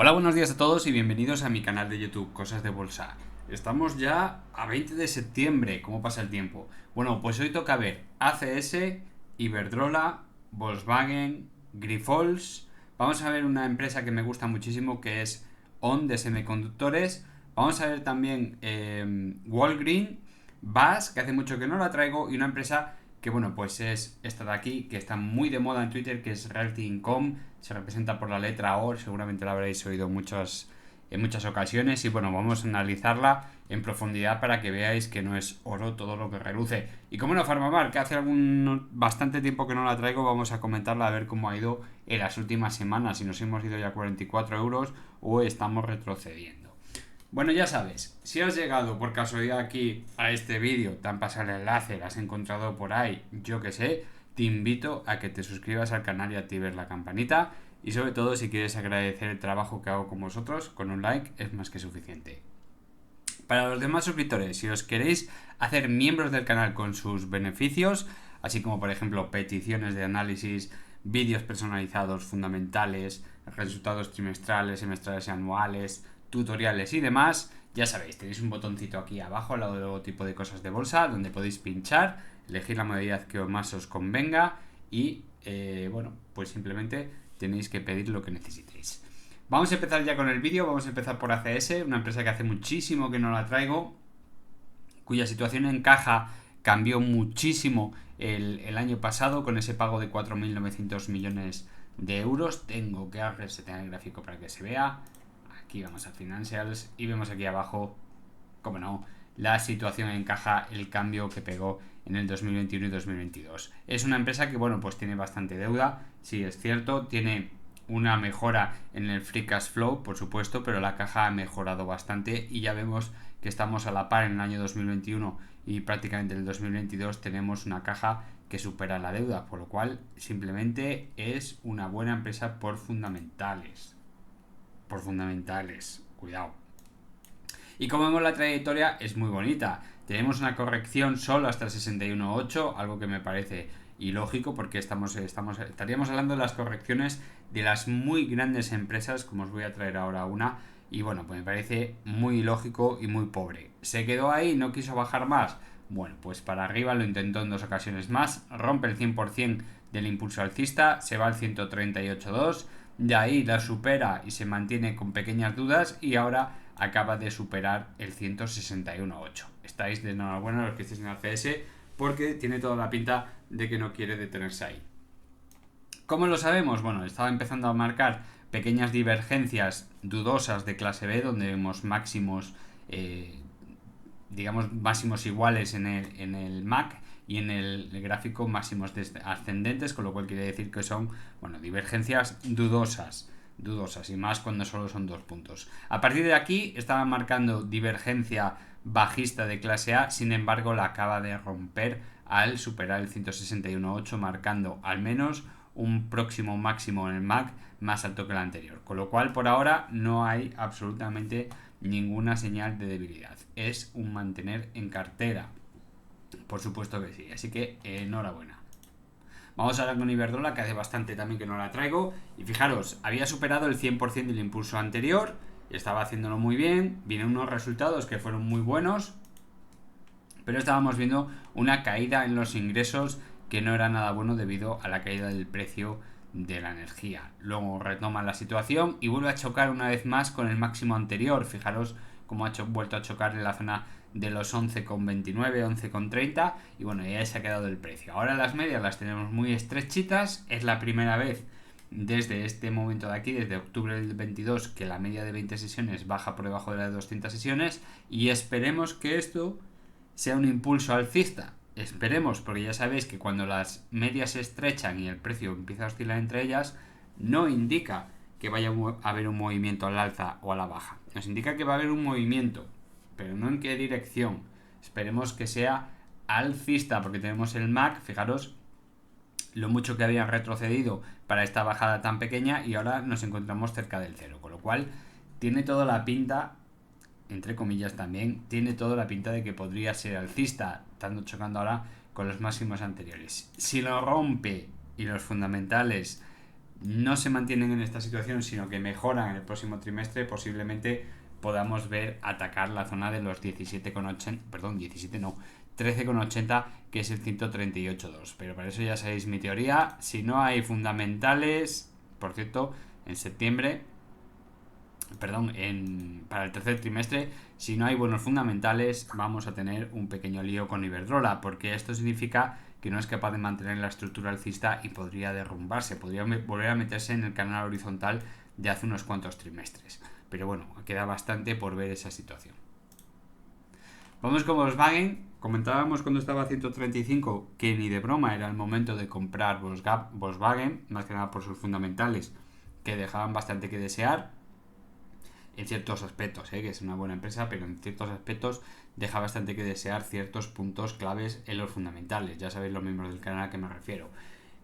Hola, buenos días a todos y bienvenidos a mi canal de YouTube, Cosas de Bolsa. Estamos ya a 20 de septiembre, ¿cómo pasa el tiempo? Bueno, pues hoy toca ver ACS, Iberdrola, Volkswagen, Grifols. Vamos a ver una empresa que me gusta muchísimo que es ON de semiconductores. Vamos a ver también Walgreen, BAS, que hace mucho que no la traigo, y una empresa que bueno, pues es esta de aquí, que está muy de moda en Twitter, que es Realty Income, se representa por la letra O, seguramente la habréis oído en muchas ocasiones, y bueno, vamos a analizarla en profundidad para que veáis que no es oro todo lo que reluce. Y como no, Farmamar, que hace bastante tiempo que no la traigo, vamos a comentarla a ver cómo ha ido en las últimas semanas, si nos hemos ido ya a 44 euros o estamos retrocediendo. Bueno, ya sabes, si has llegado por casualidad aquí a este vídeo, te han pasado el enlace, lo has encontrado por ahí, yo que sé, te invito a que te suscribas al canal y actives la campanita. Y sobre todo, si quieres agradecer el trabajo que hago con vosotros, con un like es más que suficiente. Para los demás suscriptores, si os queréis hacer miembros del canal con sus beneficios, así como por ejemplo peticiones de análisis, vídeos personalizados fundamentales, resultados trimestrales, semestrales y anuales, tutoriales y demás, ya sabéis, tenéis un botoncito aquí abajo al lado del logotipo de Cosas de Bolsa donde podéis pinchar, elegir la modalidad que más os convenga y bueno, pues simplemente tenéis que pedir lo que necesitéis. Vamos a empezar ya con el vídeo, vamos a empezar por ACS, una empresa que hace muchísimo que no la traigo, cuya situación en caja cambió muchísimo el año pasado con ese pago de 4.900 millones de euros. Tengo que resetear el gráfico para que se vea. Aquí vamos a Financials y vemos aquí abajo, como no, la situación en caja, el cambio que pegó en el 2021 y 2022. Es una empresa que, bueno, pues tiene bastante deuda, sí es cierto, tiene una mejora en el free cash flow, por supuesto, pero la caja ha mejorado bastante y ya vemos que estamos a la par en el año 2021 y prácticamente en el 2022 tenemos una caja que supera la deuda, por lo cual simplemente es una buena empresa por fundamentales. Por fundamentales, cuidado. Y como vemos, la trayectoria es muy bonita. Tenemos una corrección solo hasta el 61.8, algo que me parece ilógico porque estaríamos hablando de las correcciones de las muy grandes empresas, como os voy a traer ahora una, y bueno, pues me parece muy ilógico y muy pobre. Se quedó ahí, no quiso bajar más. Bueno, pues para arriba lo intentó en dos ocasiones más, rompe el 100% del impulso alcista, se va al 138.2, de ahí la supera y se mantiene con pequeñas dudas y ahora acaba de superar el 161.8. Estáis de enhorabuena los que estéis en ACS porque tiene toda la pinta de que no quiere detenerse ahí. ¿Cómo lo sabemos? Bueno, estaba empezando a marcar pequeñas divergencias dudosas de clase B donde vemos máximos, digamos máximos iguales en el MAC y en el gráfico máximos ascendentes, con lo cual quiere decir que son, bueno, divergencias dudosas y más cuando solo son 2 puntos. A partir de aquí estaba marcando divergencia bajista de clase A, sin embargo la acaba de romper al superar el 161.8, marcando al menos un próximo máximo en el MAC más alto que el anterior, con lo cual por ahora no hay absolutamente ninguna señal de debilidad. Es un mantener en cartera, por supuesto que sí, así que enhorabuena. Vamos ahora con Iberdrola, que hace bastante también que no la traigo. Y fijaros, había superado el 100% del impulso anterior, estaba haciéndolo muy bien, vienen unos resultados que fueron muy buenos, pero estábamos viendo una caída en los ingresos que no era nada bueno debido a la caída del precio de la energía. Luego retoma la situación y vuelve a chocar una vez más con el máximo anterior. Fijaros cómo ha vuelto a chocar en la zona de los 11,29, 11,30 y bueno, ya se ha quedado el precio. Ahora las medias las tenemos muy estrechitas, es la primera vez desde este momento de aquí, desde octubre del 22, que la media de 20 sesiones baja por debajo de las 200 sesiones y esperemos que esto sea un impulso alcista. Esperemos, porque ya sabéis que cuando las medias se estrechan y el precio empieza a oscilar entre ellas, no indica que vaya a haber un movimiento al alza o a la baja. Nos indica que va a haber un movimiento, pero no en qué dirección. Esperemos que sea alcista, porque tenemos el MAC, fijaros lo mucho que habían retrocedido para esta bajada tan pequeña y ahora nos encontramos cerca del cero, con lo cual tiene toda la pinta, entre comillas también, tiene toda la pinta de que podría ser alcista, estando chocando ahora con los máximos anteriores. Si lo rompe y los fundamentales no se mantienen en esta situación, sino que mejoran en el próximo trimestre, posiblemente podamos ver atacar la zona de los 17,80, perdón, 17 no, 13,80, que es el 138.2. Pero para eso ya sabéis mi teoría. Si no hay fundamentales, por cierto, en septiembre, perdón, para el tercer trimestre, si no hay buenos fundamentales, vamos a tener un pequeño lío con Iberdrola, porque esto significa que no es capaz de mantener la estructura alcista y podría derrumbarse, podría volver a meterse en el canal horizontal de hace unos cuantos trimestres. Pero bueno, queda bastante por ver esa situación. Vamos con Volkswagen. Comentábamos cuando estaba a 135 que ni de broma era el momento de comprar Volkswagen, más que nada por sus fundamentales, que dejaban bastante que desear en ciertos aspectos, que es una buena empresa, pero en ciertos aspectos deja bastante que desear ciertos puntos claves en los fundamentales. Ya sabéis los miembros del canal a que me refiero.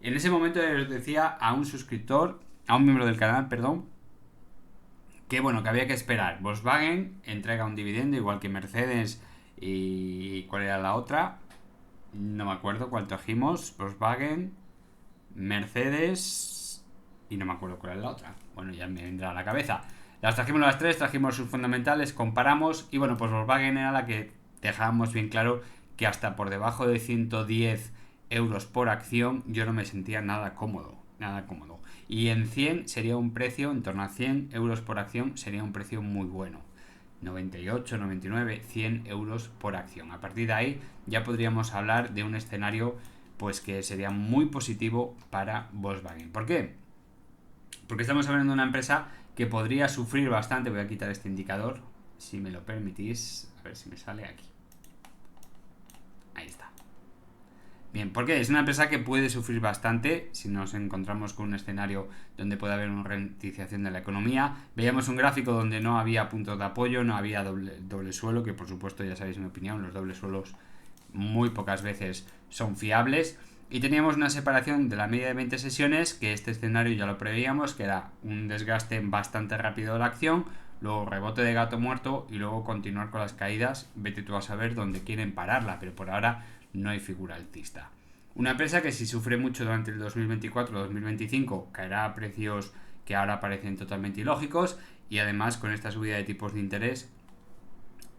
En ese momento les decía a un suscriptor, a un miembro del canal, perdón, que bueno, que había que esperar. Volkswagen entrega un dividendo igual que Mercedes y ¿cuál era la otra? No me acuerdo cuál trajimos. Volkswagen, Mercedes y no me acuerdo cuál era la otra. Bueno, ya me vendrá a la cabeza. Las trajimos las tres, trajimos sus fundamentales, comparamos y bueno, pues Volkswagen era la que dejábamos bien claro que hasta por debajo de 110 euros por acción yo no me sentía nada cómodo, nada cómodo. Y en 100 sería un precio, en torno a 100 euros por acción sería un precio muy bueno. 98, 99, 100 euros por acción. A partir de ahí ya podríamos hablar de un escenario pues que sería muy positivo para Volkswagen. ¿Por qué? Porque estamos hablando de una empresa que podría sufrir bastante. Voy a quitar este indicador, si me lo permitís. A ver si me sale aquí. Ahí está. Bien, porque es una empresa que puede sufrir bastante si nos encontramos con un escenario donde puede haber una ralentización de la economía. Veíamos un gráfico donde no había puntos de apoyo, no había doble suelo, que por supuesto ya sabéis mi opinión, los dobles suelos muy pocas veces son fiables. Y teníamos una separación de la media de 20 sesiones, que este escenario ya lo preveíamos, que era un desgaste bastante rápido de la acción, luego rebote de gato muerto y luego continuar con las caídas. Vete tú a saber dónde quieren pararla, pero por ahora no hay figura altista. Una empresa que si sufre mucho durante el 2024-2025 caerá a precios que ahora parecen totalmente ilógicos y además con esta subida de tipos de interés,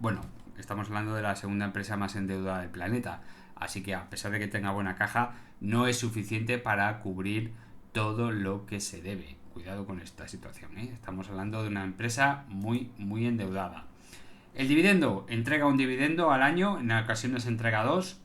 bueno, estamos hablando de la segunda empresa más endeudada del planeta. Así que a pesar de que tenga buena caja, no es suficiente para cubrir todo lo que se debe. Cuidado con esta situación, ¿eh? Estamos hablando de una empresa muy, muy endeudada. El dividendo, entrega un dividendo al año, en ocasiones entrega dos.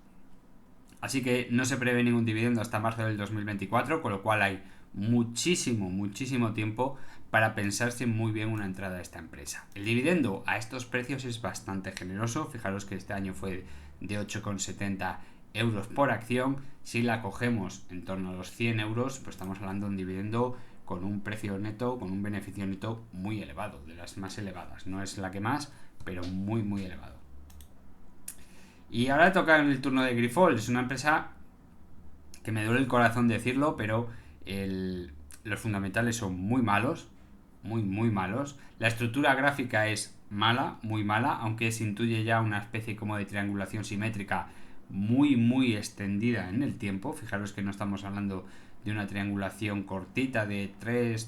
Así que no se prevé ningún dividendo hasta marzo del 2024, con lo cual hay muchísimo, muchísimo tiempo para pensarse muy bien una entrada a esta empresa. El dividendo a estos precios es bastante generoso. Fijaros que este año fue de 8,70 euros por acción. Si la cogemos en torno a los 100 euros, pues estamos hablando de un dividendo con un precio neto, con un beneficio neto muy elevado, de las más elevadas. No es la que más, pero muy, muy elevado. Y ahora toca el turno de Grifols. Es una empresa que me duele el corazón decirlo, pero los fundamentales son muy malos, muy, muy malos. La estructura gráfica es mala, muy mala, aunque se intuye ya una especie como de triangulación simétrica muy, muy extendida en el tiempo. Fijaros que no estamos hablando de una triangulación cortita de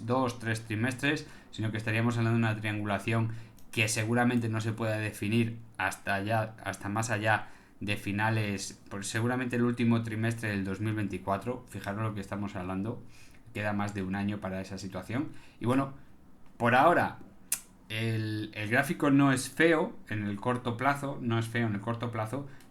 2, 3 trimestres, sino que estaríamos hablando de una triangulación que seguramente no se pueda definir hasta más allá de finales, pues seguramente el último trimestre del 2024. Fijaros lo que estamos hablando, queda más de un año para esa situación. Y bueno, por ahora el gráfico no es feo en el corto plazo,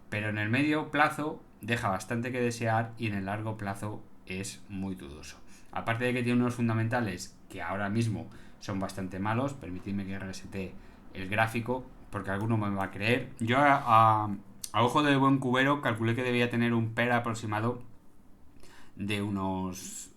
pero en el medio plazo deja bastante que desear y en el largo plazo es muy dudoso. Aparte de que tiene unos fundamentales que ahora mismo son bastante malos, permitidme que resete el gráfico porque alguno me va a creer. Yo a ojo de buen cubero calculé que debía tener un PER aproximado de unos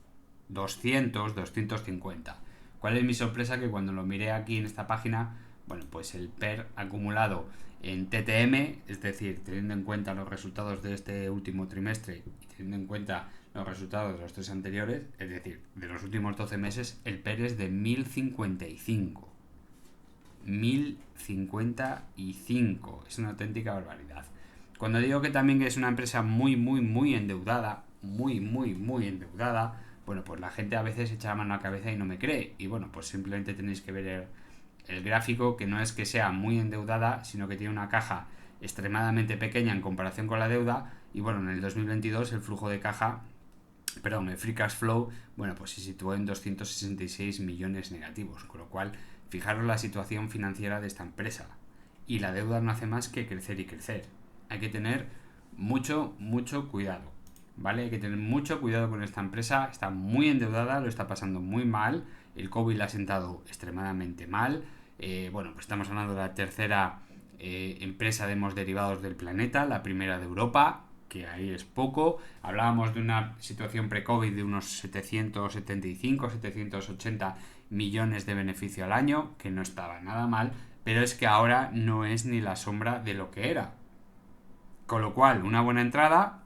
200, 250. ¿Cuál es mi sorpresa? Que cuando lo miré aquí en esta página, bueno, pues el PER acumulado en TTM, es decir, teniendo en cuenta los resultados de este último trimestre y teniendo en cuenta los resultados de los 3 anteriores, es decir, de los últimos 12 meses, el PER es de 1055. 1055. Es una auténtica barbaridad. Cuando digo que también es una empresa muy, muy, muy endeudada, muy, muy, muy endeudada, bueno, pues la gente a veces echa la mano a la cabeza y no me cree. Y bueno, pues simplemente tenéis que ver el gráfico, que no es que sea muy endeudada, sino que tiene una caja extremadamente pequeña en comparación con la deuda. Y bueno, en el 2022 el flujo de caja, perdón, el free cash flow, bueno, pues se situó en 266 millones negativos, con lo cual fijaros la situación financiera de esta empresa. Y la deuda no hace más que crecer y crecer. Hay que tener mucho cuidado, ¿vale? Hay que tener mucho cuidado con esta empresa, está muy endeudada, lo está pasando muy mal, el COVID la ha sentado extremadamente mal. Bueno, pues estamos hablando de la tercera empresa de hemos derivados del planeta, la primera de Europa, que ahí es poco. Hablábamos de una situación pre-COVID de unos 775, 780 millones de beneficio al año, que no estaba nada mal, pero es que ahora no es ni la sombra de lo que era. Con lo cual, una buena entrada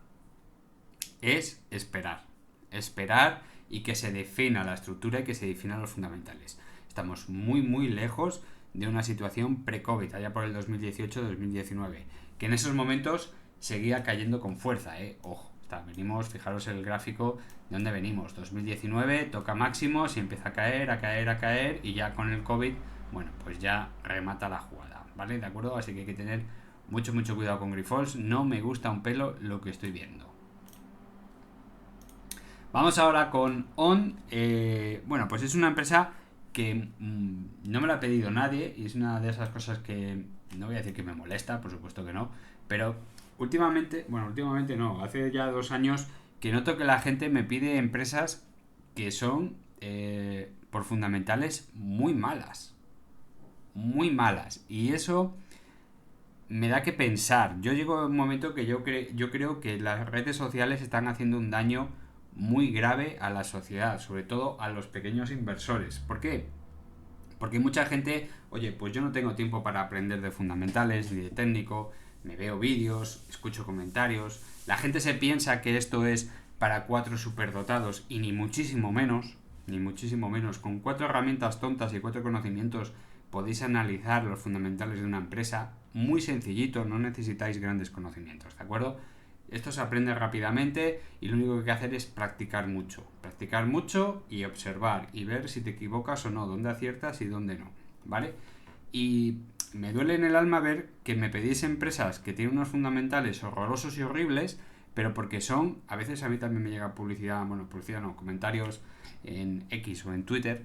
es esperar. Esperar y que se defina la estructura y que se definan los fundamentales. Estamos muy lejos de una situación pre-COVID, allá por el 2018-2019, que en esos momentos seguía cayendo con fuerza, Ojo, venimos, fijaros el gráfico de dónde venimos. 2019 toca máximos y empieza a caer, y ya con el COVID, bueno, pues ya remata la jugada, ¿vale? ¿De acuerdo? Así que hay que tener mucho cuidado con Grifols. No me gusta un pelo lo que estoy viendo. Vamos ahora con On. Bueno, pues es una empresa que no me la ha pedido nadie y es una de esas cosas que no voy a decir que me molesta, por supuesto que no, pero últimamente no, hace ya 2 años que noto que la gente me pide empresas que son por fundamentales muy malas, y eso me da que pensar. Yo llego a un momento que yo creo que las redes sociales están haciendo un daño muy grave a la sociedad, sobre todo a los pequeños inversores. ¿Por qué? Porque mucha gente, oye, pues yo no tengo tiempo para aprender de fundamentales ni de técnico, me veo vídeos, escucho comentarios. La gente se piensa que esto es para 4 superdotados y ni muchísimo menos. Con 4 herramientas tontas y 4 conocimientos podéis analizar los fundamentales de una empresa. Muy sencillito, no necesitáis grandes conocimientos, ¿de acuerdo? Esto se aprende rápidamente y lo único que hay que hacer es practicar mucho y observar y ver si te equivocas o no, dónde aciertas y dónde no, ¿vale? Y me duele en el alma ver que me pedís empresas que tienen unos fundamentales horrorosos y horribles, pero porque son, a veces a mí también me llega publicidad no, comentarios en X o en Twitter,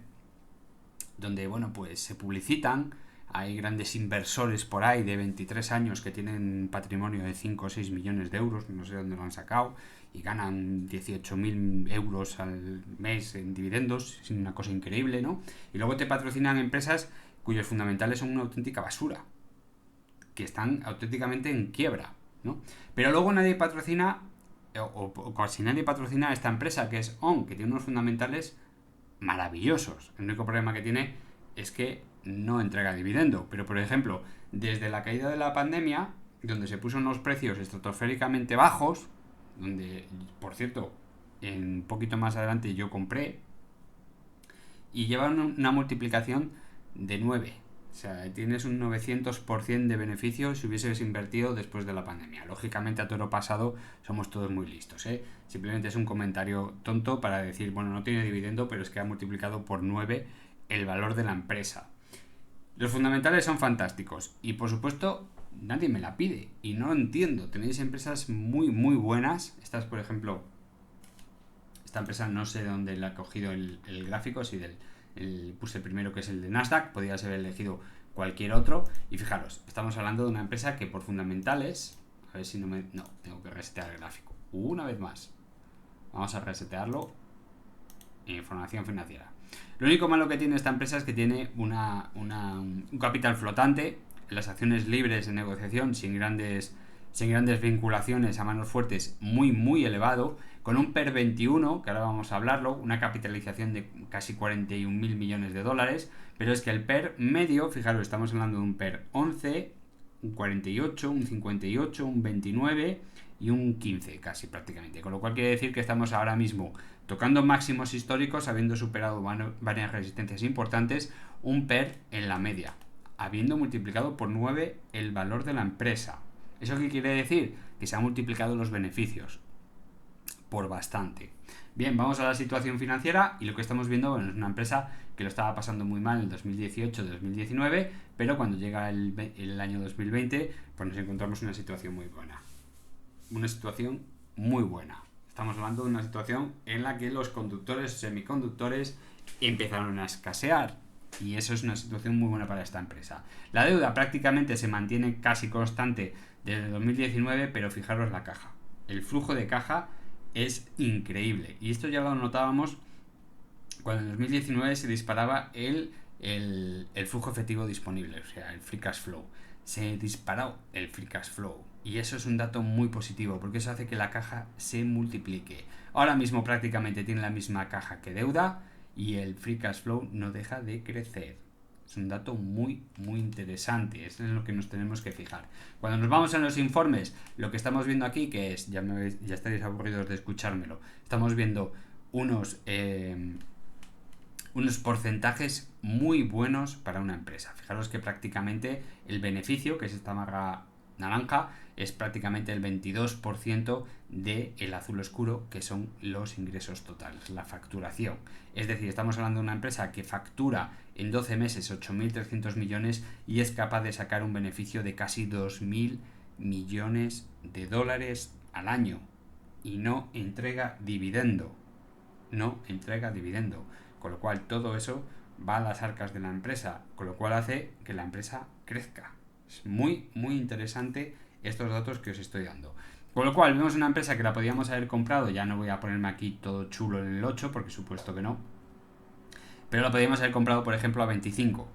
donde, bueno, pues se publicitan. Hay grandes inversores por ahí de 23 años que tienen patrimonio de 5 o 6 millones de euros, no sé dónde lo han sacado, y ganan 18.000 euros al mes en dividendos, es una cosa increíble, ¿no? Y luego te patrocinan empresas cuyos fundamentales son una auténtica basura, que están auténticamente en quiebra, ¿no? Pero luego nadie patrocina, o casi nadie patrocina a esta empresa, que es On, que tiene unos fundamentales maravillosos. El único problema que tiene es que no entrega dividendo. Pero, por ejemplo, desde la caída de la pandemia, donde se puso unos precios estratosféricamente bajos, donde, por cierto, un poquito más adelante yo compré, y lleva una multiplicación de 9. O sea, tienes un 900% de beneficio si hubieses invertido después de la pandemia. Lógicamente, a toro pasado somos todos muy listos, ¿eh? Simplemente es un comentario tonto para decir, bueno, no tiene dividendo, pero es que ha multiplicado por 9 el valor de la empresa. Los fundamentales son fantásticos y, por supuesto, nadie me la pide y no lo entiendo. Tenéis empresas muy buenas. Estas, por ejemplo, esta empresa no sé de dónde le ha cogido el gráfico, si puse el primero, que es el de Nasdaq, podrías haber elegido cualquier otro. Y fijaros, estamos hablando de una empresa que por fundamentales, a ver si no, tengo que resetear el gráfico una vez más. Vamos a resetearlo. Información financiera. Lo único malo que tiene esta empresa es que tiene un capital flotante, las acciones libres de negociación sin grandes vinculaciones a manos fuertes, muy elevado, con un PER 21, que ahora vamos a hablarlo, una capitalización de casi 41.000 millones de dólares, pero es que el PER medio, fijaros, estamos hablando de un PER 11, un 48, un 58, un 29 y un 15 casi prácticamente, con lo cual quiere decir que estamos ahora mismo tocando máximos históricos, habiendo superado varias resistencias importantes, un PER en la media, habiendo multiplicado por 9 el valor de la empresa. ¿Eso qué quiere decir? Que se han multiplicado los beneficios. por bastante. Bien, vamos a la situación financiera y lo que estamos viendo, bueno, es una empresa que lo estaba pasando muy mal en 2018-2019, pero cuando llega el año 2020, pues nos encontramos una situación muy buena. Una situación muy buena. Estamos hablando de una situación en la que los conductores semiconductores empezaron a escasear. Y eso es una situación muy buena para esta empresa. La deuda prácticamente se mantiene casi constante desde 2019, pero fijaros la caja. El flujo de caja es increíble. Y esto ya lo notábamos cuando en 2019 se disparaba el flujo efectivo disponible, o sea, el free cash flow. Se disparó el free cash flow. Y eso es un dato muy positivo, porque eso hace que la caja se multiplique. Ahora mismo prácticamente tiene la misma caja que deuda y el free cash flow no deja de crecer. Es un dato muy interesante. Eso es en lo que nos tenemos que fijar. Cuando nos vamos a los informes, lo que estamos viendo aquí, que es, ya estaréis aburridos de escuchármelo, estamos viendo unos porcentajes muy buenos para una empresa. Fijaros que prácticamente el beneficio, que es esta barra naranja, es prácticamente el 22% del azul oscuro, que son los ingresos totales, la facturación. Es decir, estamos hablando de una empresa que factura en 12 meses 8.300 millones y es capaz de sacar un beneficio de casi 2.000 millones de dólares al año. Y no entrega dividendo. No entrega dividendo. Con lo cual todo eso va a las arcas de la empresa, con lo cual hace que la empresa crezca. Es muy interesante estos datos que os estoy dando. Con lo cual vemos una empresa que la podíamos haber comprado, ya no voy a ponerme aquí todo chulo en el 8 porque supuesto que no, pero la podíamos haber comprado por ejemplo a 25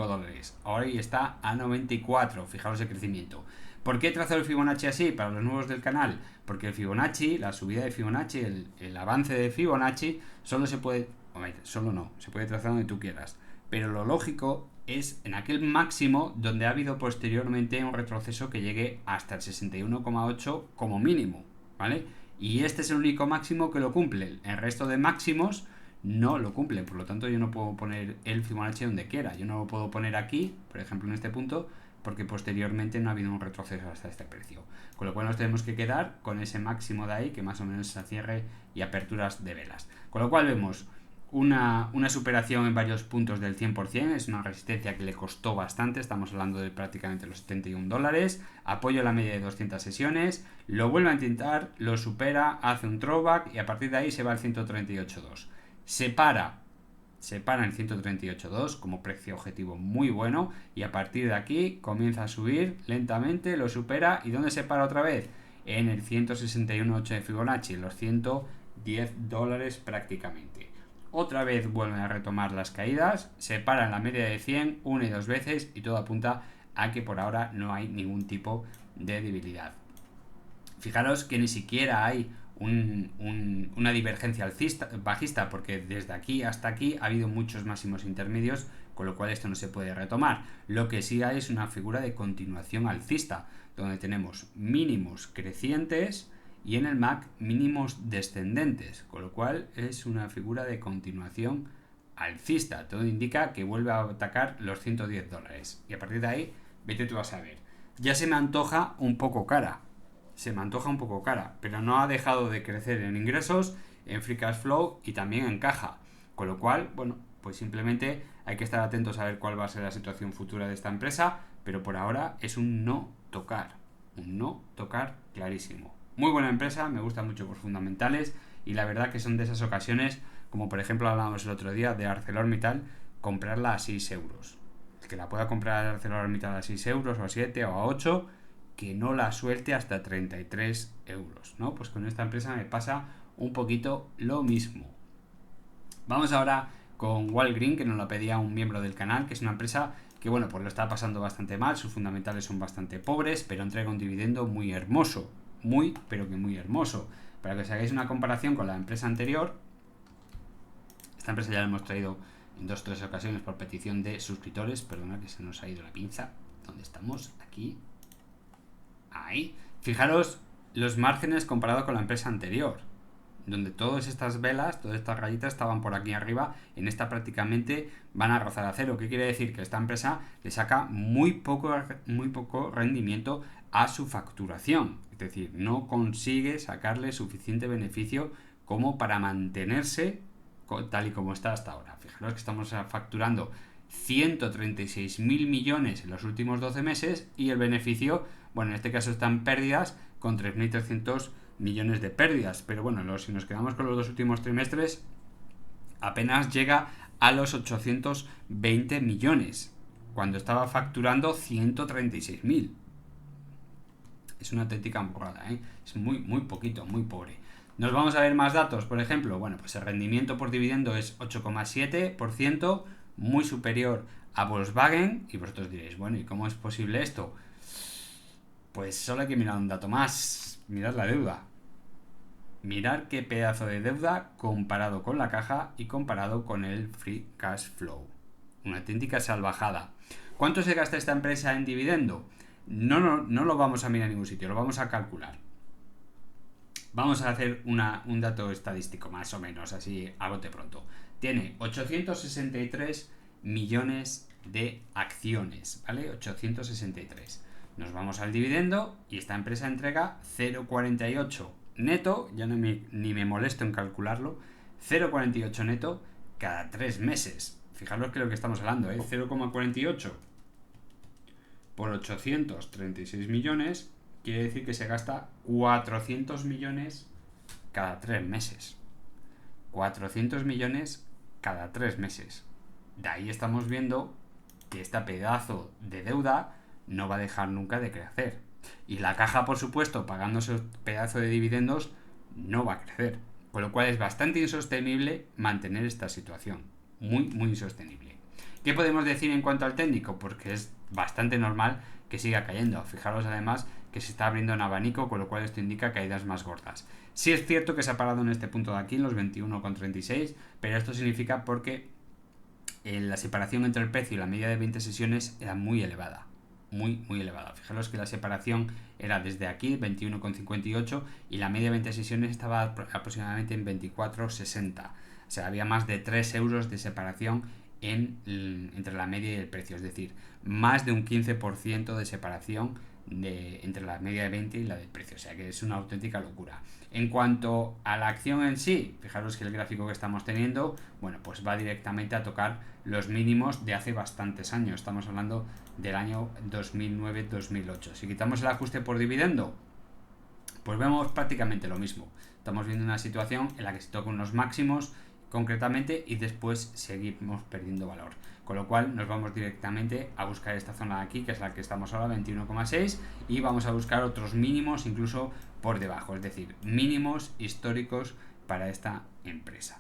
dólares. Ahora está a 94, fijaros el crecimiento. ¿Por qué trazo el Fibonacci así para los nuevos del canal? Porque el Fibonacci, la subida de Fibonacci, el avance de Fibonacci, se puede trazar donde tú quieras. Pero lo lógico es en aquel máximo donde ha habido posteriormente un retroceso que llegue hasta el 61,8 como mínimo, ¿vale? Y este es el único máximo que lo cumple. El resto de máximos no lo cumplen, por lo tanto yo no puedo poner el Fibonacci donde quiera. Yo no lo puedo poner aquí, por ejemplo en este punto, porque posteriormente no ha habido un retroceso hasta este precio. Con lo cual nos tenemos que quedar con ese máximo de ahí, que más o menos es a cierre y aperturas de velas. Con lo cual vemos una superación en varios puntos del 100%, es una resistencia que le costó bastante, estamos hablando de prácticamente los 71 dólares, apoyo a la media de 200 sesiones, lo vuelve a intentar, lo supera, hace un throwback y a partir de ahí se va al 138.2. Se para en 138.2 como precio objetivo muy bueno y a partir de aquí comienza a subir lentamente, lo supera y ¿dónde se para otra vez? En el 161.8 de Fibonacci, los 110 dólares prácticamente. Otra vez vuelven a retomar las caídas, se para en la media de 100 una y dos veces y todo apunta a que por ahora no hay ningún tipo de debilidad. Fijaros que ni siquiera hay una divergencia bajista, porque desde aquí hasta aquí ha habido muchos máximos intermedios, con lo cual esto no se puede retomar. Lo que sí hay es una figura de continuación alcista, donde tenemos mínimos crecientes y en el MAC mínimos descendentes, con lo cual es una figura de continuación alcista. Todo indica que vuelve a atacar los 110 dólares y a partir de ahí vete tú a saber. Ya se me antoja un poco cara, pero no ha dejado de crecer en ingresos, en free cash flow y también en caja, con lo cual, bueno, pues simplemente hay que estar atentos a ver cuál va a ser la situación futura de esta empresa, pero por ahora es un no tocar clarísimo. Muy buena empresa, me gusta mucho por fundamentales y la verdad que son de esas ocasiones, como por ejemplo hablábamos el otro día de ArcelorMittal, comprarla a 6 euros. El que la pueda comprar ArcelorMittal a 6 euros o a 7 o a 8, que no la suelte hasta 33 euros, ¿no? Pues con esta empresa me pasa un poquito lo mismo. Vamos ahora con Walgreen, que nos lo pedía un miembro del canal, que es una empresa que, bueno, pues lo está pasando bastante mal, sus fundamentales son bastante pobres, pero entrega un dividendo muy hermoso, pero que muy hermoso. Para que os hagáis una comparación con la empresa anterior, esta empresa ya la hemos traído en 2 o 3 ocasiones por petición de suscriptores, perdona que se nos ha ido la pinza, ¿dónde estamos? Aquí, ahí. Fijaros los márgenes comparado con la empresa anterior. donde todas estas velas, todas estas rayitas estaban por aquí arriba, en esta prácticamente van a rozar a cero. ¿Qué quiere decir? Que esta empresa le saca muy poco rendimiento a su facturación. Es decir, no consigue sacarle suficiente beneficio como para mantenerse tal y como está hasta ahora. Fijaros que estamos facturando 136.000 millones en los últimos 12 meses y el beneficio, bueno, en este caso están pérdidas con 3.300 millones de pérdidas, pero bueno, si nos quedamos con los dos últimos trimestres, apenas llega a los 820 millones, cuando estaba facturando 136.000. Es una auténtica burrada, ¿eh? Es muy poquito, muy pobre. Nos vamos a ver más datos, por ejemplo, bueno, pues el rendimiento por dividendo es 8,7%, muy superior a Volkswagen, y vosotros diréis, bueno, ¿y cómo es posible esto? Pues solo hay que mirar un dato más, mirad la deuda. Mirad qué pedazo de deuda comparado con la caja y comparado con el free cash flow. Una auténtica salvajada. ¿Cuánto se gasta esta empresa en dividendo? No lo vamos a mirar en ningún sitio, lo vamos a calcular. Vamos a hacer un dato estadístico, más o menos, así a bote pronto. Tiene 863 millones de acciones, ¿vale? 863. Nos vamos al dividendo y esta empresa entrega 0,48 neto, ya ni me molesto en calcularlo, 0,48 neto cada 3 meses. Fijaros que lo que estamos hablando, 0,48 por 836 millones, quiere decir que se gasta 400 millones cada 3 meses. 400 millones cada 3 meses. De ahí estamos viendo que este pedazo de deuda no va a dejar nunca de crecer. Y la caja, por supuesto, pagando ese pedazo de dividendos, no va a crecer. Con lo cual es bastante insostenible mantener esta situación. Muy insostenible. ¿Qué podemos decir en cuanto al técnico? Porque es bastante normal que siga cayendo. Fijaros además que se está abriendo un abanico, con lo cual esto indica caídas más gordas. Sí es cierto que se ha parado en este punto de aquí, en los 21,36, pero esto significa porque la separación entre el precio y la media de 20 sesiones era muy elevada. Muy elevada. Fijaros que la separación era desde aquí, 21,58, y la media de 20 sesiones estaba aproximadamente en 24,60. O sea, había más de 3 euros de separación entre la media y el precio. Es decir, más de un 15% de separación entre la media de 20 y la del precio. O sea, que es una auténtica locura. En cuanto a la acción en sí, fijaros que el gráfico que estamos teniendo, bueno, pues va directamente a tocar los mínimos de hace bastantes años. Estamos hablando del año 2009-2008. Si quitamos el ajuste por dividendo, pues vemos prácticamente lo mismo. Estamos viendo una situación en la que se tocan unos máximos concretamente y después seguimos perdiendo valor. Con lo cual nos vamos directamente a buscar esta zona de aquí, que es la que estamos ahora, 21,6, y vamos a buscar otros mínimos incluso por debajo, es decir, mínimos históricos para esta empresa.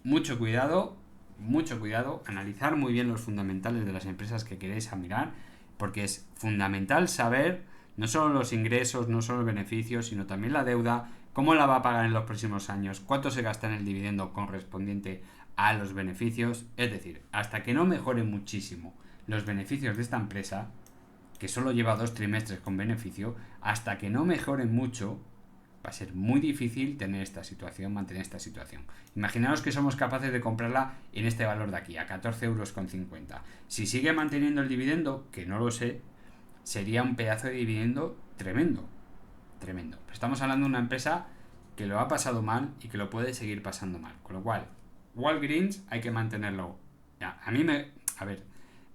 Mucho cuidado, analizar muy bien los fundamentales de las empresas que queréis mirar, porque es fundamental saber no solo los ingresos, no solo los beneficios, sino también la deuda, cómo la va a pagar en los próximos años, cuánto se gasta en el dividendo correspondiente a los beneficios. Es decir, hasta que no mejoren muchísimo los beneficios de esta empresa, que solo lleva 2 trimestres con beneficio, hasta que no mejoren mucho, va a ser muy difícil mantener esta situación. Imaginaos que somos capaces de comprarla en este valor de aquí, a 14,50 euros. Si sigue manteniendo el dividendo, que no lo sé, sería un pedazo de dividendo tremendo. Pero estamos hablando de una empresa que lo ha pasado mal y que lo puede seguir pasando mal. Con lo cual, Walgreens hay que mantenerlo.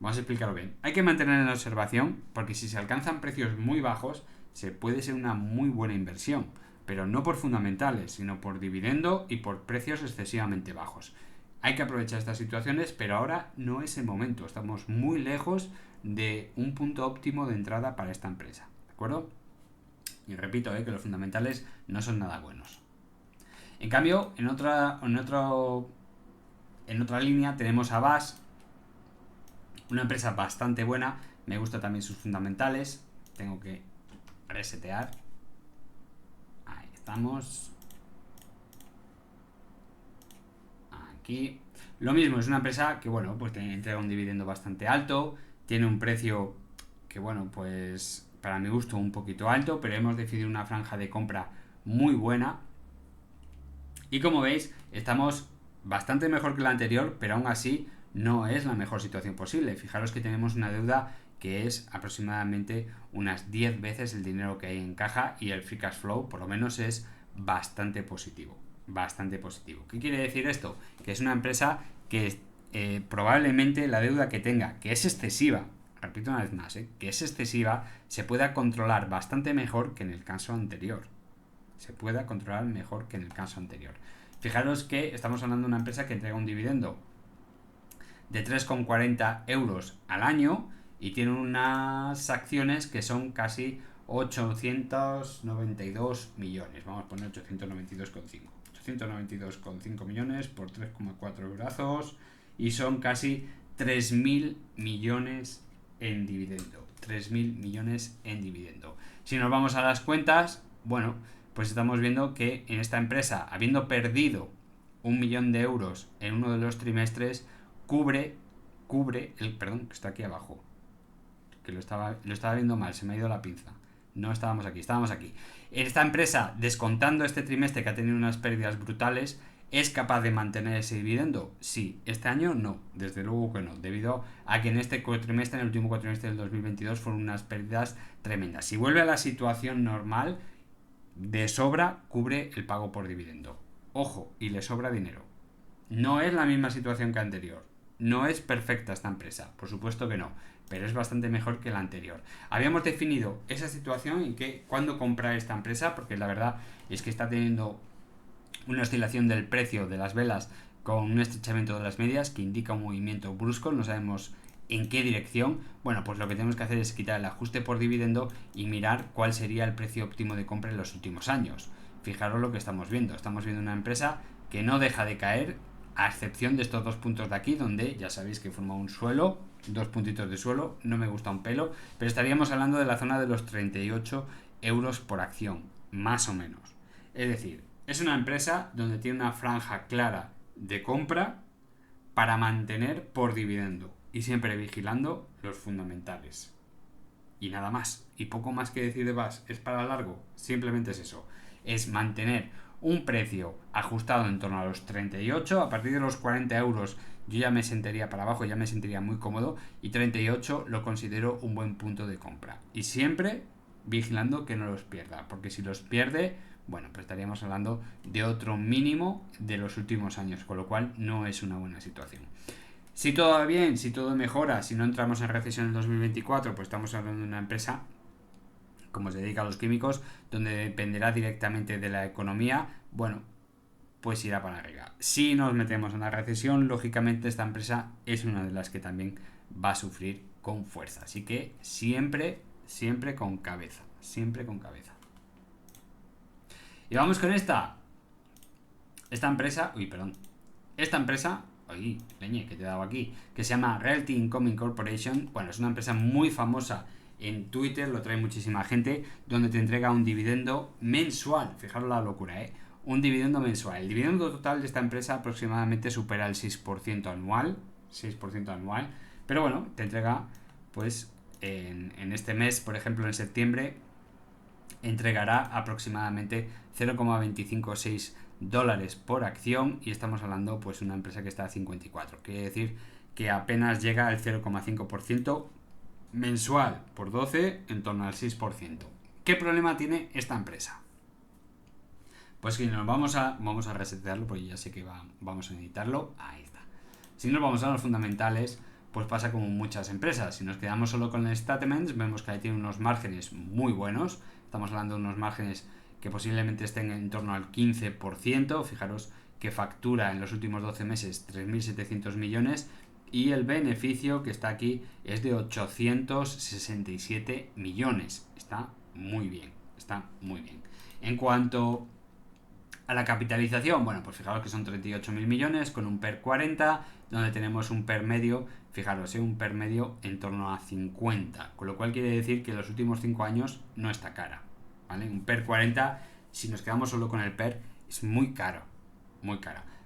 Vamos a explicarlo bien. Hay que mantener en observación porque si se alcanzan precios muy bajos, se puede ser una muy buena inversión. Pero no por fundamentales, sino por dividendo y por precios excesivamente bajos. Hay que aprovechar estas situaciones, pero ahora no es el momento. Estamos muy lejos de un punto óptimo de entrada para esta empresa. ¿De acuerdo? Y repito, que los fundamentales no son nada buenos. En cambio, en otra línea tenemos a BAS, una empresa bastante buena. Me gustan también sus fundamentales. Tengo que resetear. Ahí estamos. Aquí. Lo mismo, es una empresa que, bueno, pues te entrega un dividendo bastante alto. Tiene un precio que, bueno, pues para mi gusto un poquito alto, pero hemos decidido una franja de compra muy buena. Y como veis, estamos bastante mejor que la anterior, pero aún así no es la mejor situación posible. Fijaros que tenemos una deuda que es aproximadamente unas 10 veces el dinero que hay en caja y el free cash flow por lo menos es bastante positivo. Bastante positivo. ¿Qué quiere decir esto? Que es una empresa que probablemente la deuda que tenga, que es excesiva, repito una vez más, que es excesiva, se pueda controlar bastante mejor que en el caso anterior. Se pueda controlar mejor que en el caso anterior. Fijaros que estamos hablando de una empresa que entrega un dividendo de 3,40 euros al año y tiene unas acciones que son casi 892 millones. Vamos a poner 892,5. 892,5 millones por 3,4 eurazos y son casi 3.000 millones en dividendo. 3.000 millones en dividendo. Si nos vamos a las cuentas, bueno, pues estamos viendo que en esta empresa, habiendo perdido 1 millón de euros en uno de los trimestres, cubre perdón, que está aquí abajo, que lo estaba viendo mal, se me ha ido la pinza. No estábamos aquí. Esta empresa, descontando este trimestre que ha tenido unas pérdidas brutales, ¿es capaz de mantener ese dividendo? Sí. Este año no, desde luego que no, debido a que en este cuatrimestre, en el último cuatrimestre del 2022, fueron unas pérdidas tremendas. Si vuelve a la situación normal, de sobra cubre el pago por dividendo. Ojo, y le sobra dinero. No es la misma situación que anterior. No es perfecta esta empresa, por supuesto que no, pero es bastante mejor que la anterior. Habíamos definido esa situación y que cuándo comprar esta empresa, porque la verdad es que está teniendo una oscilación del precio de las velas con un estrechamiento de las medias que indica un movimiento brusco, no sabemos en qué dirección. Bueno, pues lo que tenemos que hacer es quitar el ajuste por dividendo y mirar cuál sería el precio óptimo de compra en los últimos años. Fijaros lo que estamos viendo una empresa que no deja de caer, a excepción de estos dos puntos de aquí, donde ya sabéis que forma un suelo, dos puntitos de suelo, no me gusta un pelo, pero estaríamos hablando de la zona de los 38 euros por acción, más o menos. Es decir, es una empresa donde tiene una franja clara de compra para mantener por dividendo y siempre vigilando los fundamentales. Y nada más, y poco más que decir de VAS, es para largo, simplemente es eso, es mantener un precio ajustado en torno a los 38, a partir de los 40 euros yo ya me sentiría para abajo, ya me sentiría muy cómodo, y 38 lo considero un buen punto de compra. Y siempre vigilando que no los pierda, porque si los pierde, bueno, pues estaríamos hablando de otro mínimo de los últimos años, con lo cual no es una buena situación. Si todo va bien, si todo mejora, si no entramos en recesión en el 2024, pues estamos hablando de una empresa como se dedica a los químicos, donde dependerá directamente de la economía, bueno, pues irá para arriba. Si nos metemos en la recesión, lógicamente esta empresa es una de las que también va a sufrir con fuerza. Así que siempre con cabeza, siempre con cabeza. Y vamos con esta empresa, leñe, que te he dado aquí, que se llama Realty Income Corporation. Bueno, es una empresa muy famosa en Twitter, lo trae muchísima gente, donde te entrega un dividendo mensual. Fijaros la locura, un dividendo mensual. El dividendo total de esta empresa aproximadamente supera el 6% anual, pero bueno, te entrega, pues, en este mes, por ejemplo, en septiembre, entregará aproximadamente 0,256 dólares por acción y estamos hablando pues una empresa que está a 54, quiere decir que apenas llega al 0,5% mensual por 12, en torno al 6%. ¿Qué problema tiene esta empresa? Pues que nos vamos a resetearlo, porque ya sé que vamos a editarlo. Ahí está. Si nos vamos a los fundamentales, pues pasa como muchas empresas. Si nos quedamos solo con el statements, vemos que ahí tiene unos márgenes muy buenos. Estamos hablando de unos márgenes que posiblemente estén en torno al 15%. Fijaros que factura en los últimos 12 meses 3.700 millones y el beneficio que está aquí es de 867 millones. Está muy bien. En cuanto a la capitalización, bueno, pues fijaros que son 38.000 millones con un PER 40, donde tenemos un PER medio, fijaros, un PER medio en torno a 50, con lo cual quiere decir que en los últimos 5 años no está cara, ¿vale? Un PER 40, si nos quedamos solo con el PER, es muy cara,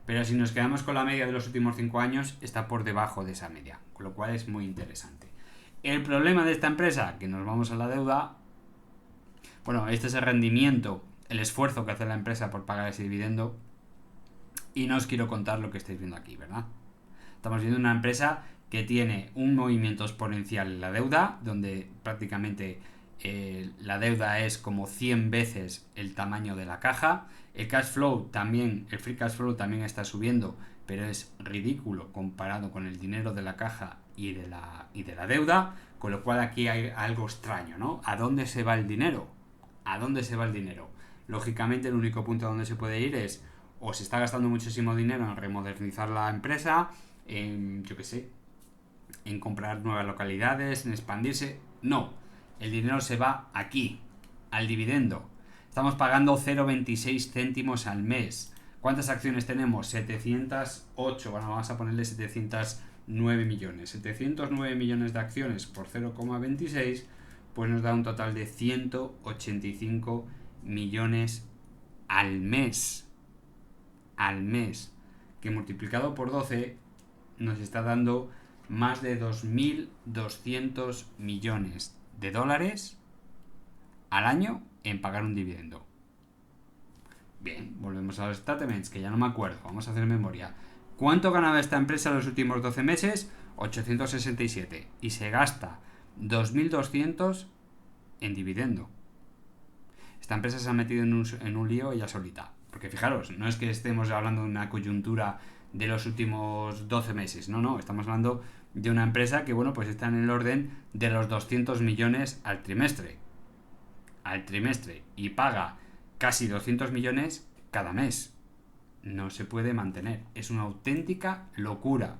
pero si nos quedamos con la media de los últimos 5 años, está por debajo de esa media, con lo cual es muy interesante. El problema de esta empresa, que nos vamos a la deuda, bueno, este es el rendimiento, el esfuerzo que hace la empresa por pagar ese dividendo, Y no os quiero contar lo que estáis viendo aquí, ¿verdad? Estamos viendo una empresa que tiene un movimiento exponencial en la deuda, donde prácticamente la deuda es como 100 veces el tamaño de la caja. El cash flow también, el free cash flow también está subiendo, pero es ridículo comparado con el dinero de la caja y de la deuda, con lo cual aquí hay algo extraño, ¿no? ¿A dónde se va el dinero? ¿A dónde se va el dinero? Lógicamente el único punto a donde se puede ir es o se está gastando muchísimo dinero en remodernizar la empresa, en, yo qué sé, en comprar nuevas localidades, en expandirse. No, el dinero se va aquí, al dividendo. Estamos pagando 0,26 céntimos al mes. ¿Cuántas acciones tenemos? 708. Bueno, vamos a ponerle 709 millones. 709 millones de acciones por 0,26, pues nos da un total de 185 millones al mes. Al mes. Que multiplicado por 12 nos está dando más de 2.200 millones de dólares al año en pagar un dividendo. Bien, volvemos a los statements, que ya no me acuerdo. Vamos a hacer memoria. ¿Cuánto ganaba esta empresa en los últimos 12 meses? 867. Y se gasta 2.200 en dividendo. Esta empresa se ha metido en un lío ella solita. Porque fijaros, no es que estemos hablando de una coyuntura de los últimos 12 meses. No, estamos hablando de una empresa que, bueno, pues está en el orden de los 200 millones al trimestre. Y paga casi 200 millones cada mes. No se puede mantener. Es una auténtica locura.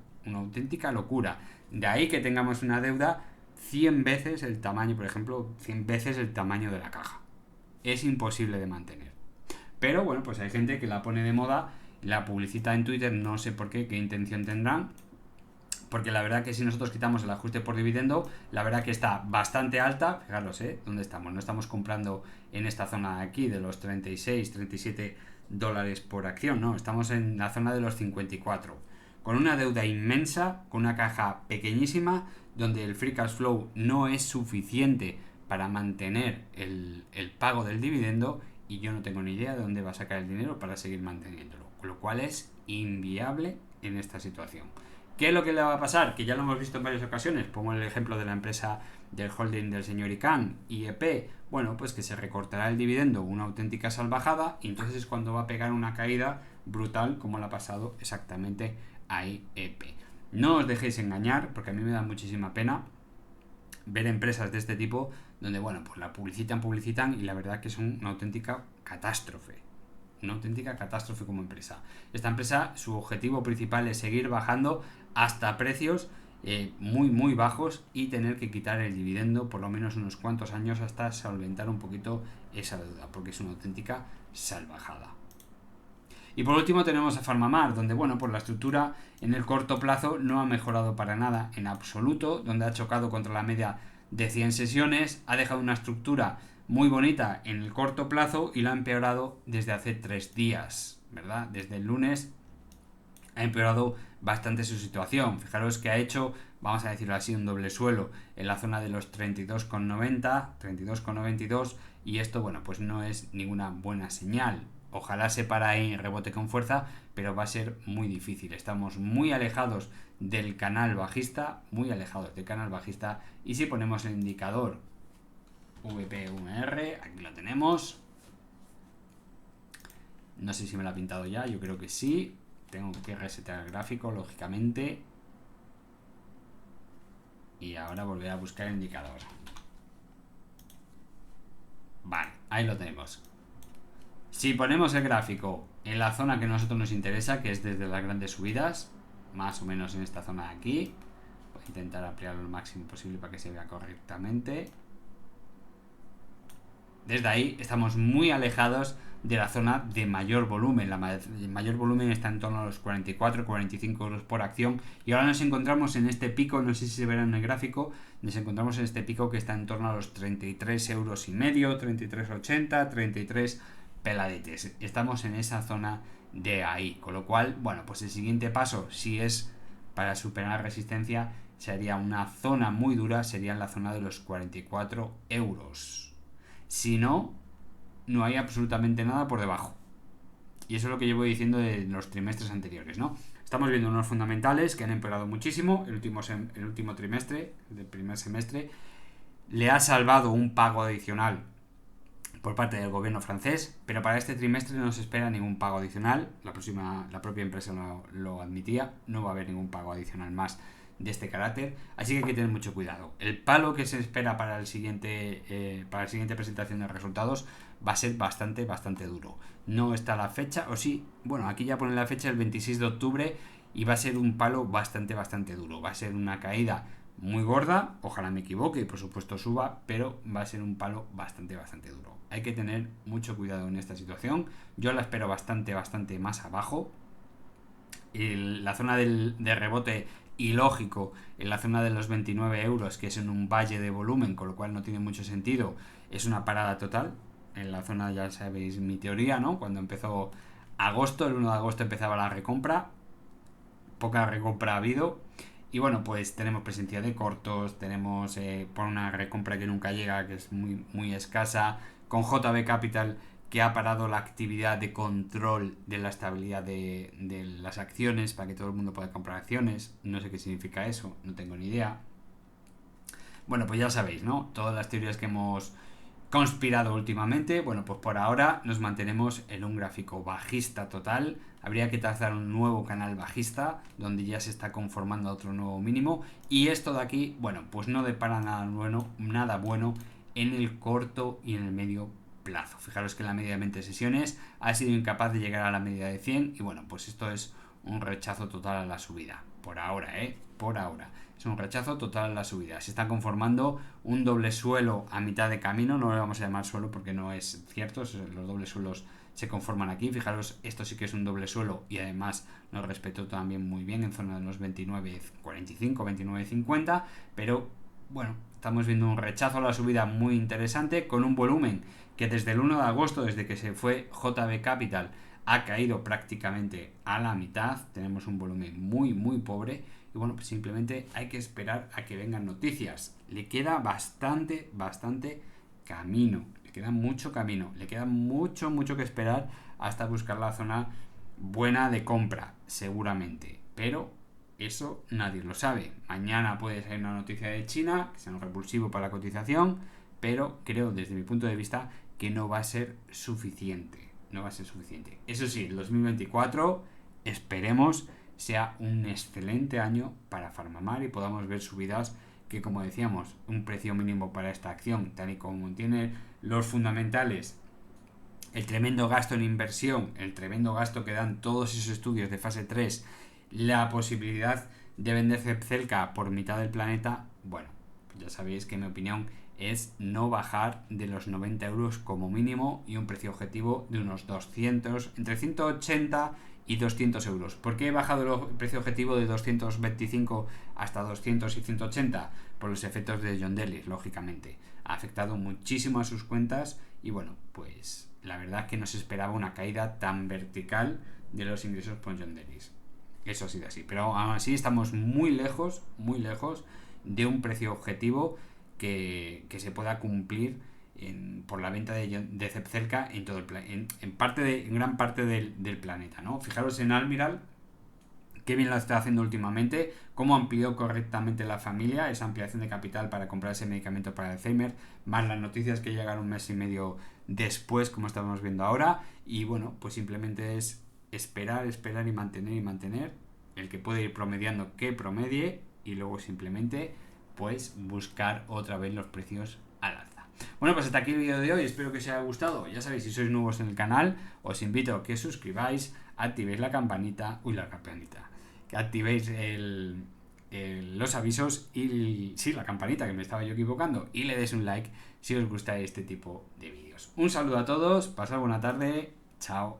De ahí que tengamos una deuda 100 veces el tamaño, por ejemplo, 100 veces el tamaño de la caja. Es imposible de mantener. Pero bueno, pues hay gente que la pone de moda, la publicita en Twitter, no sé por qué intención tendrán. Porque la verdad que si nosotros quitamos el ajuste por dividendo, la verdad que está bastante alta. Fijaros, ¿dónde estamos? No estamos comprando en esta zona de aquí de los 36, 37 dólares por acción, no. Estamos en la zona de los 54. Con una deuda inmensa, con una caja pequeñísima, donde el free cash flow no es suficiente para mantener el pago del dividendo, y yo no tengo ni idea de dónde va a sacar el dinero para seguir manteniéndolo. Con lo cual es inviable en esta situación. ¿Qué es lo que le va a pasar? Que ya lo hemos visto en varias ocasiones. Pongo el ejemplo de la empresa del holding del señor Icahn, IEP. Bueno, pues que se recortará el dividendo, una auténtica salvajada, y entonces es cuando va a pegar una caída brutal, como le ha pasado exactamente a IEP. No os dejéis engañar, porque a mí me da muchísima pena ver empresas de este tipo donde, bueno, pues la publicitan y la verdad que son una auténtica catástrofe. Una auténtica catástrofe como empresa. Esta empresa, su objetivo principal es seguir bajando hasta precios muy bajos y tener que quitar el dividendo por lo menos unos cuantos años hasta solventar un poquito esa deuda, porque es una auténtica salvajada. Y por último tenemos a PharmaMar, donde, bueno, pues la estructura en el corto plazo no ha mejorado para nada en absoluto, donde ha chocado contra la media de 100 sesiones, ha dejado una estructura muy bonita en el corto plazo y lo ha empeorado desde hace 3 días, ¿verdad? Desde el lunes ha empeorado bastante su situación. Fijaros que ha hecho, vamos a decirlo así, un doble suelo en la zona de los 32,90, 32,92, y esto, bueno, pues no es ninguna buena señal. Ojalá se para ahí y rebote con fuerza, pero va a ser muy difícil. Estamos muy alejados del canal bajista, y si ponemos el indicador VPVR, aquí lo tenemos. No sé si me lo ha pintado ya, yo creo que sí. Tengo que resetear el gráfico, lógicamente. Y ahora volver a buscar el indicador. Vale, ahí lo tenemos. Si ponemos el gráfico en la zona que a nosotros nos interesa, que es desde las grandes subidas, más o menos en esta zona de aquí, voy a intentar ampliarlo lo máximo posible para que se vea correctamente. Desde ahí estamos muy alejados de la zona de mayor volumen. El mayor volumen está en torno a los 44-45 euros por acción, y ahora nos encontramos en este pico, no sé si se verá en el gráfico, nos encontramos en este pico que está en torno a los 33 euros y medio, 33,80, 33 peladetes. Estamos en esa zona de ahí, con lo cual, bueno, pues el siguiente paso, si es para superar resistencia, sería una zona muy dura, sería en la zona de los 44 euros. Si no, no hay absolutamente nada por debajo. Y eso es lo que llevo diciendo de los trimestres anteriores, ¿no? Estamos viendo unos fundamentales que han empeorado muchísimo. El último trimestre, el primer semestre, le ha salvado un pago adicional por parte del gobierno francés, pero para este trimestre no se espera ningún pago adicional. La propia empresa lo admitía, no va a haber ningún pago adicional más de este carácter, así que hay que tener mucho cuidado. El palo que se espera para la siguiente presentación de resultados va a ser bastante duro. No está la fecha, o sí, bueno, aquí ya pone la fecha, el 26 de octubre, y va a ser un palo bastante duro. Va a ser una caída muy gorda, ojalá me equivoque y por supuesto suba, pero va a ser un palo bastante duro. Hay que tener mucho cuidado en esta situación. Yo la espero bastante más abajo. La zona de rebote ilógico en la zona de los 29 euros, que es en un valle de volumen, con lo cual no tiene mucho sentido, es una parada total. En la zona, ya sabéis mi teoría, ¿no? Cuando empezó agosto, el 1 de agosto empezaba la recompra, poca recompra ha habido, y bueno, pues tenemos presencia de cortos, tenemos por una recompra que nunca llega, que es muy escasa, con JB Capital, que ha parado la actividad de control de la estabilidad de las acciones para que todo el mundo pueda comprar acciones. No sé qué significa eso, no tengo ni idea. Bueno, pues ya sabéis, ¿no? Todas las teorías que hemos conspirado últimamente, bueno, pues por ahora nos mantenemos en un gráfico bajista total. Habría que trazar un nuevo canal bajista donde ya se está conformando otro nuevo mínimo, y esto de aquí, bueno, pues no depara nada bueno en el corto y en el medio plazo. Fijaros que la media de 20 sesiones ha sido incapaz de llegar a la media de 100, y bueno, pues esto es un rechazo total a la subida. Por ahora, por ahora. Es un rechazo total a la subida. Se está conformando un doble suelo a mitad de camino. No le vamos a llamar suelo porque no es cierto. Los dobles suelos se conforman aquí. Fijaros, esto sí que es un doble suelo, y además nos respetó también muy bien en zona de los 29.45, 29.50. Pero bueno, estamos viendo un rechazo a la subida muy interesante, con un volumen que desde el 1 de agosto, desde que se fue JB Capital, ha caído prácticamente a la mitad. Tenemos un volumen muy pobre, y bueno, pues simplemente hay que esperar a que vengan noticias. Le queda bastante camino, le queda mucho camino, le queda mucho que esperar hasta buscar la zona buena de compra, seguramente, pero eso nadie lo sabe. Mañana puede salir una noticia de China que sea un repulsivo para la cotización, pero creo desde mi punto de vista que no va a ser suficiente. Eso sí, el 2024 esperemos sea un excelente año para Farmamar y podamos ver subidas que, como decíamos, un precio mínimo para esta acción, tal y como tiene los fundamentales, el tremendo gasto en inversión, el tremendo gasto que dan todos esos estudios de fase 3, la posibilidad de vender Zepzelca por mitad del planeta, bueno, pues ya sabéis que mi opinión es no bajar de los 90 euros como mínimo, y un precio objetivo de unos 200, entre 180 y 200 euros. ¿Por qué he bajado el precio objetivo de 225 hasta 200 y 180? Por los efectos de John Delis, lógicamente. Ha afectado muchísimo a sus cuentas, y bueno, pues la verdad es que no se esperaba una caída tan vertical de los ingresos por John Delis. Eso ha sido así, pero aún así estamos muy lejos de un precio objetivo que se pueda cumplir por la venta de Zepzelca en todo en gran parte del planeta, ¿no? Fijaros en Almirall, qué bien lo está haciendo últimamente, cómo amplió correctamente la familia, esa ampliación de capital para comprar ese medicamento para Alzheimer, más las noticias que llegaron un mes y medio después, como estamos viendo ahora, y bueno, pues simplemente es esperar y mantener. El que puede ir promediando, que promedie, y luego simplemente pues buscar otra vez los precios al alza. Bueno, pues hasta aquí el vídeo de hoy, espero que os haya gustado. Ya sabéis, si sois nuevos en el canal, os invito a que suscribáis, activéis la campanita, que activéis los avisos y la campanita, que me estaba yo equivocando, y le des un like si os gusta este tipo de vídeos. Un saludo a todos, pasad buena tarde, chao.